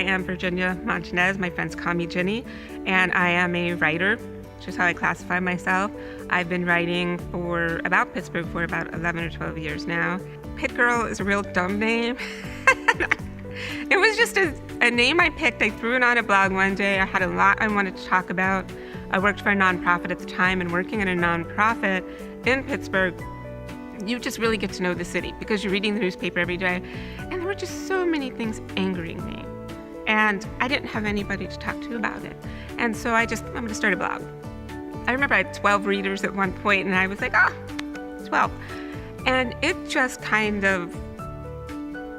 am Virginia Montanez. My friends call me Ginny, and I am a writer, which is how I classify myself. I've been writing about Pittsburgh for about 11 or 12 years now. Pit Girl is a real dumb name. It was just a name I picked. I threw it on a blog one day. I had a lot I wanted to talk about. I worked for a nonprofit at the time, and working in a nonprofit in Pittsburgh, you just really get to know the city because you're reading the newspaper every day. And there were just so many things angering me. And I didn't have anybody to talk to about it. And so I'm going to start a blog. I remember I had 12 readers at one point, and I was like, 12. And it just kind of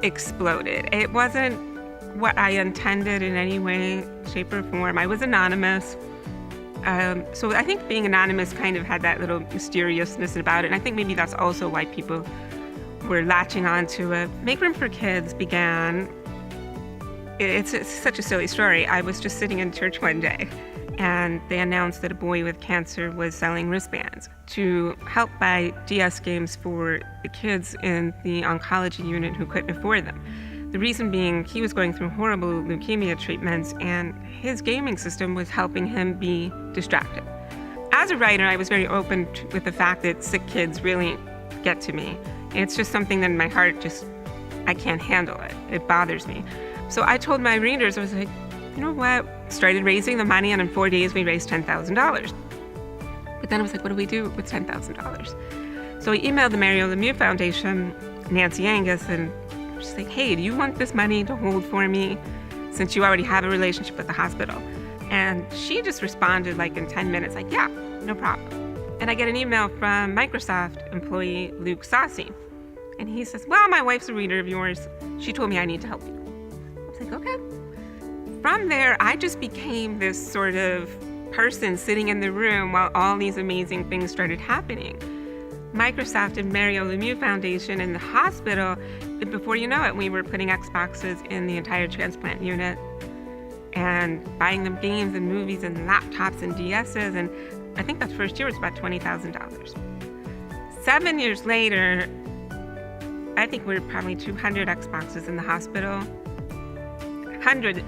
exploded. It wasn't what I intended in any way, shape, or form. I was anonymous. So I think being anonymous kind of had that little mysteriousness about it. And I think maybe that's also why people were latching onto it. Make Room for Kids began, it's such a silly story. I was just sitting in church one day, and they announced that a boy with cancer was selling wristbands to help buy DS games for the kids in the oncology unit who couldn't afford them. The reason being, he was going through horrible leukemia treatments, and his gaming system was helping him be distracted. As a writer, I was very open with the fact that sick kids really get to me. It's just something that in my heart, I can't handle it. It bothers me. So I told my readers, I was like, you know what? Started raising the money, and in 4 days we raised $10,000. But then I was like, what do we do with $10,000? So I emailed the Mario Lemieux Foundation, Nancy Angus, and she's like, hey, do you want this money to hold for me since you already have a relationship with the hospital? And she just responded like in 10 minutes, like, yeah, no problem. And I get an email from Microsoft employee Luke Saucy. And he says, well, my wife's a reader of yours. She told me I need to help you. I was like, okay. From there, I just became this sort of person sitting in the room while all these amazing things started happening. Microsoft and Mario Lemieux Foundation and the hospital, before you know it, we were putting Xboxes in the entire transplant unit and buying them games and movies and laptops and DSs. And I think that first year was about $20,000. 7 years later, I think we were probably 200 Xboxes in the hospital,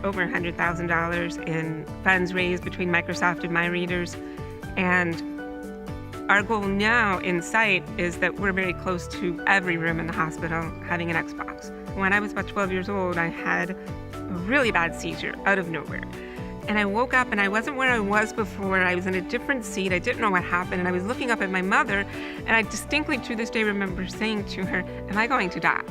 over $100,000 in funds raised between Microsoft and my readers. And our goal now in sight is that we're very close to every room in the hospital having an Xbox. When I was about 12 years old, I had a really bad seizure out of nowhere. And I woke up and I wasn't where I was before. I was in a different seat. I didn't know what happened. And I was looking up at my mother, and I distinctly to this day remember saying to her, am I going to die?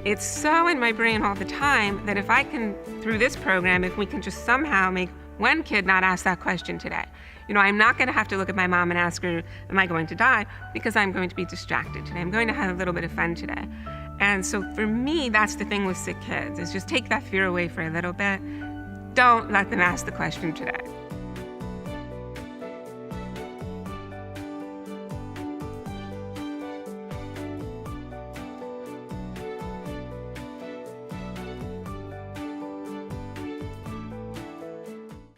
It's so in my brain all the time that if I can, through this program, if we can just somehow make one kid not ask that question today. You know, I'm not going to have to look at my mom and ask her, am I going to die? Because I'm going to be distracted today. I'm going to have a little bit of fun today. And so for me, that's the thing with sick kids, is just take that fear away for a little bit. Don't let them ask the question today.